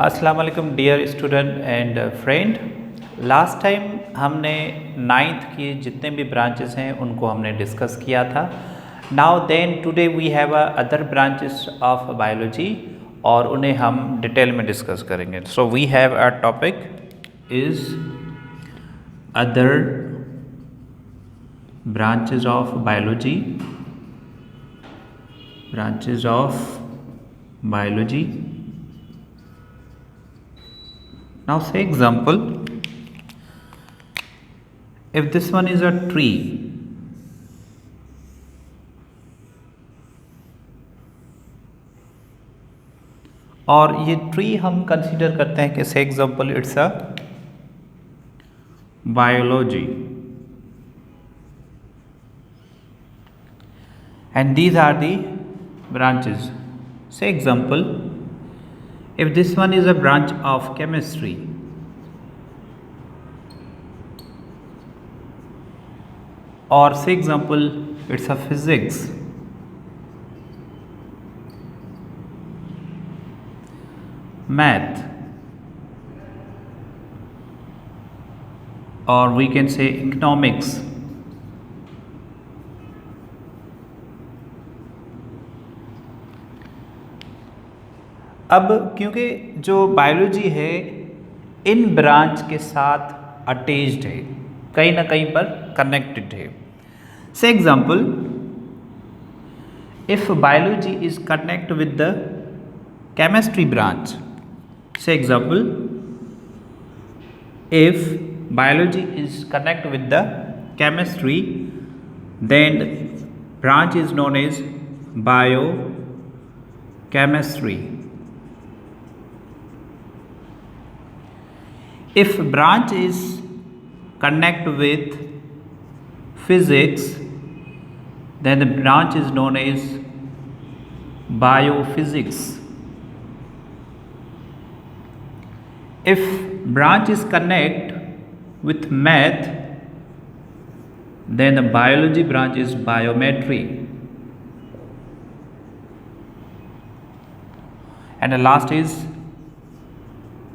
अस्सलाम वालेकुम dear student and friend. Last time हमने नाइन्थ की जितने भी ब्रांचेस हैं उनको हमने डिस्कस किया था। Now then today we have other branches of biology और उन्हें हम डिटेल में डिस्कस करेंगे। So we have a topic is other branches of biology, now say example, if this one is a tree और ये tree हम consider करते हैं कि से example it's a biology and these are the branches. Say example, if this one is a branch of chemistry or say example it's a physics, math, or we can say economics, अब क्योंकि जो biology है इन branch के साथ attached है, कहीं ना कहीं पर कनेक्टेड है। Say example, if biology is connect with the chemistry branch, say example if biology is connect with the chemistry then branch is known as biochemistry. If branch is connect with physics, then the branch is known as biophysics. If branch is connect with math, then the biology branch is biometry. And the last is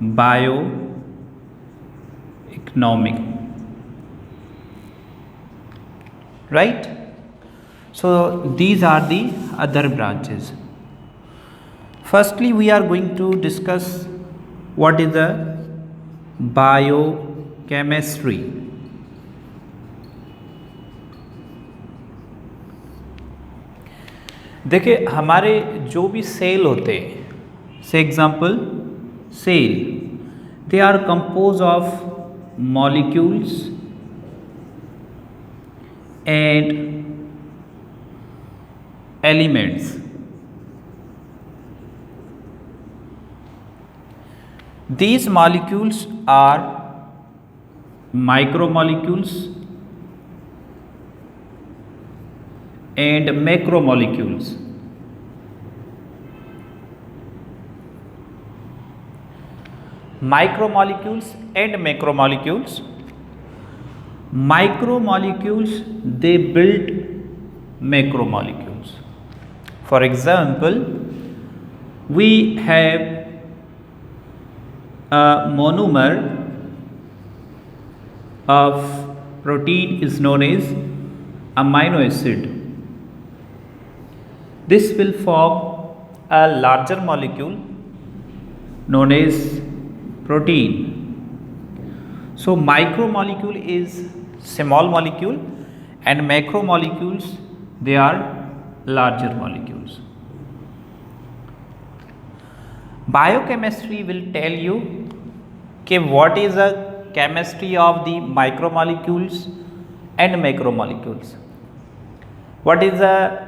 bioeconomic, right? So these are the other branches. Firstly, we are going to discuss what is the biochemistry. देखिए, हमारे जो भी cell होते हैं, say example cell, they are composed of molecules and elements. These molecules are micromolecules and macromolecules. Micromolecules and macromolecules. Micromolecules, they build macromolecules. For example, we have a monomer of protein is known as amino acid. This will form a larger molecule known as protein. So micromolecule is small molecule and macromolecules, they are larger molecules. Biochemistry will tell you कि what is the chemistry of the micromolecules and macromolecules. What is the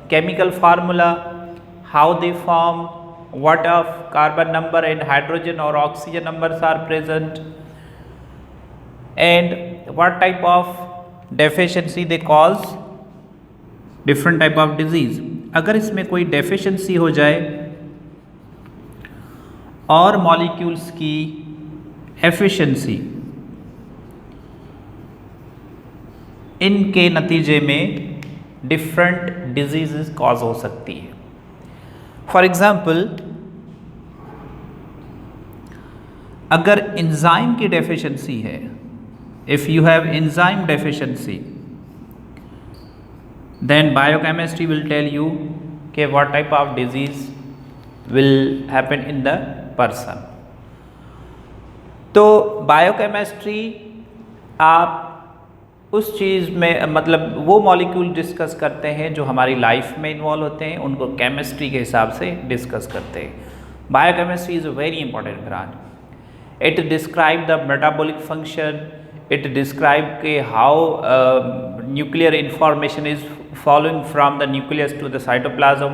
chemical formula, how they form, what of carbon number and hydrogen or oxygen numbers are present, and what type of deficiency they cause different type of disease. अगर इसमें कोई deficiency हो जाए और molecules की efficiency, इनके नतीजे में डिफरेंट डिजीजेस कॉज हो सकती है। फॉर एग्जाम्पल, अगर एंजाइम की डेफिशिएंसी है, if you have enzyme deficiency, then biochemistry will tell you कि what type of disease will happen in the person. तो बायोकेमिस्ट्री आप उस चीज़ में मतलब वो मॉलिक्यूल डिस्कस करते हैं जो हमारी लाइफ में इन्वॉल्व होते हैं, उनको केमिस्ट्री के हिसाब से डिस्कस करते हैं। Biochemistry is a very important branch. It describe the metabolic function, it describe के how nuclear information is following from the nucleus to the cytoplasm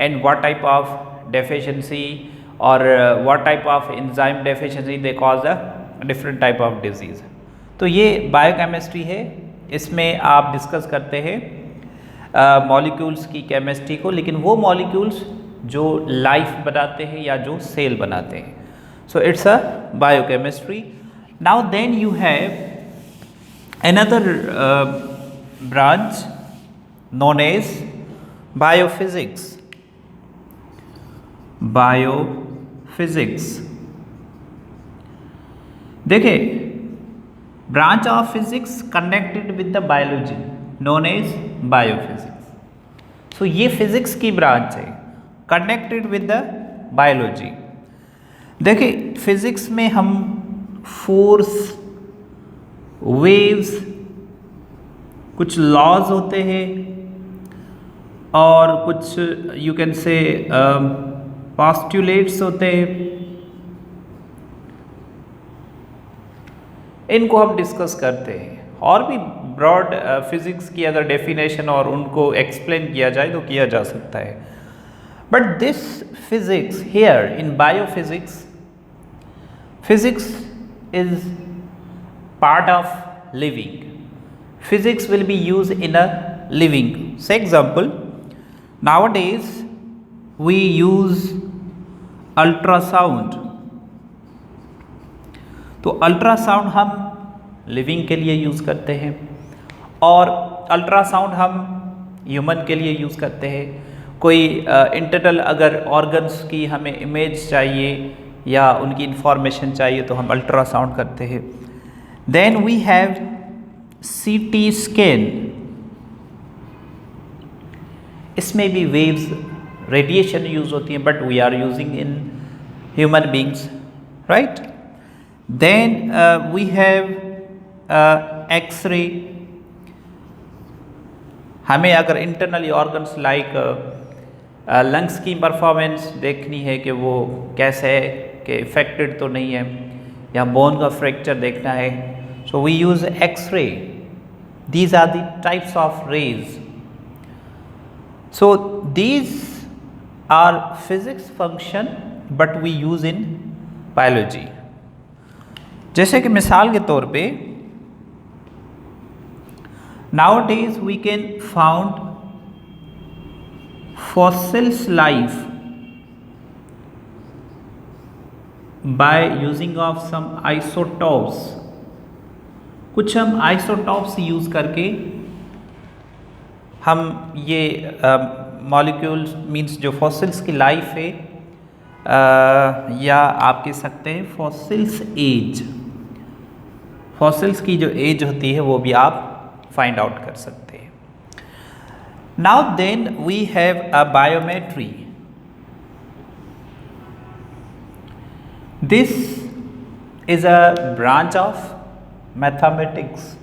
and what type of deficiency और what type of enzyme deficiency they cause the different type of disease. तो ये biochemistry है, इसमें आप discuss करते हैं molecules की chemistry को, लेकिन वो मॉलिक्यूल्स जो लाइफ बनाते हैं या जो सेल बनाते हैं। So it's a biochemistry. Now then you have another branch known as biophysics. Biophysics देखिए, branch of physics connected with the biology known as biophysics। so ये physics की branch है connected with the biology। देखिए physics में हम force, waves, कुछ laws होते हैं और कुछ you can say postulates होते हैं, इनको हम डिस्कस करते हैं। और भी ब्रॉड फिज़िक्स की अगर डेफिनेशन और उनको एक्सप्लेन किया जाए तो किया जा सकता है। But this physics here in biophysics, physics is part of living. Physics will be use in a living. Say example, nowadays we use ultrasound. तो अल्ट्रासाउंड हम लिविंग के लिए यूज़ करते हैं और अल्ट्रासाउंड हम ह्यूमन के लिए यूज़ करते हैं। कोई इंटरनल अगर ऑर्गन्स की हमें इमेज चाहिए या उनकी इंफॉर्मेशन चाहिए तो हम अल्ट्रासाउंड करते हैं। Then we have CT scan. इसमें भी वेव्स, रेडिएशन यूज़ होती हैं, but we are using in human beings, right. Then we have X-ray। हमें अगर इंटरनली ऑर्गन्स लाइक लंग्स की परफॉर्मेंस देखनी है कि वो कैसे है, कि इफेक्टेड तो नहीं है, या बोन का फ्रैक्चर देखना है, so we use X-ray। These are the types of rays. So these are physics function but we use in biology. जैसे कि मिसाल के तौर पे nowadays we can found fossils life by using of some isotopes. कुछ हम isotopes use करके हम ये मॉलिक्यूल्स मींस जो फॉसिल्स की लाइफ है या आप कह सकते हैं फॉसिल्स एज, फॉसिल्स की जो एज होती है वो भी आप फाइंड आउट कर सकते हैं। Now then we have a biometry. This is a branch of mathematics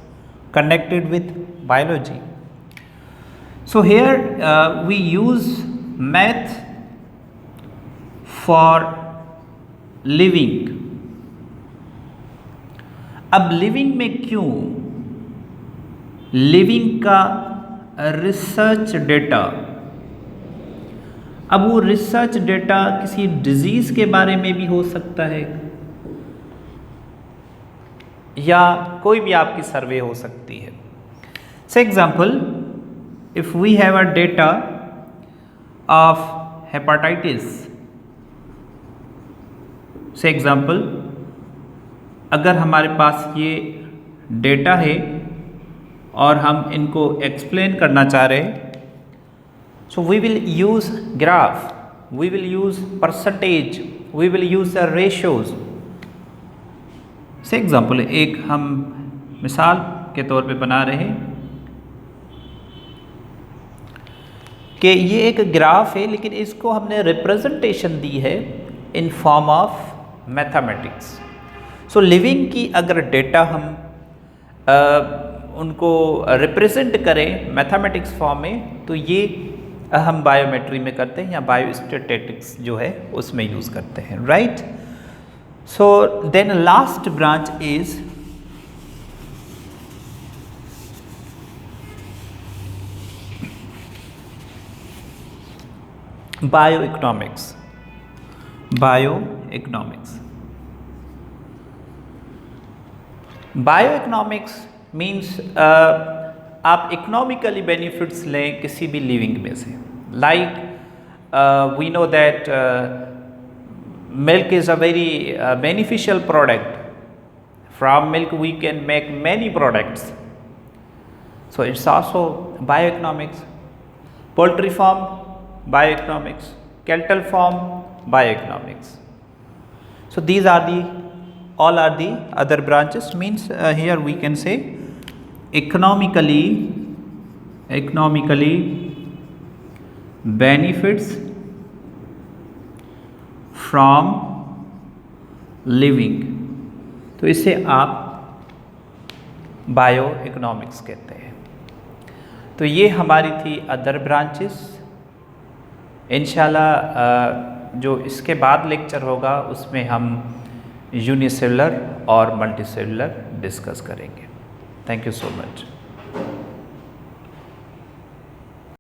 connected with biology। So here we use math for living। अब लिविंग में क्यों? लिविंग का रिसर्च डेटा, अब वो रिसर्च डेटा किसी डिजीज के बारे में भी हो सकता है या कोई भी आपकी सर्वे हो सकती है। Say example, if we have a data of hepatitis, say example अगर हमारे पास ये डेटा है और हम इनको एक्सप्लेन करना चाह रहे हैं, so we will use graph, we will use percentage, we will use the ratios say example एक हम मिसाल के तौर पे बना रहे हैं कि ये एक ग्राफ है, लेकिन इसको हमने रिप्रेजेंटेशन दी है in form of mathematics. So living की अगर डेटा हम उनको रिप्रेजेंट करें मैथमेटिक्स फॉर्म में, तो ये हम बायोमेट्री में करते हैं या बायोस्टैटिस्टिक्स जो है उसमें यूज़ करते हैं, right. So then last branch is bioeconomics. Bioeconomics means आप इकोनॉमिकली बेनिफिट्स लें किसी भी लिविंग में से। Like we know that milk is a very beneficial product. From milk we can make many products. So it's also bioeconomics. Poultry farm, bioeconomics. Cattle farm, bioeconomics. So these are all are the other branches. Means here we can say economically benefits from living, तो इसे आप bio economics कहते हैं। तो ये हमारी थी other branches. इंशाल्लाह जो इसके बाद लेक्चर होगा उसमें हम यूनिसेलुलर और मल्टीसेलुलर डिस्कस करेंगे। Thank you so much.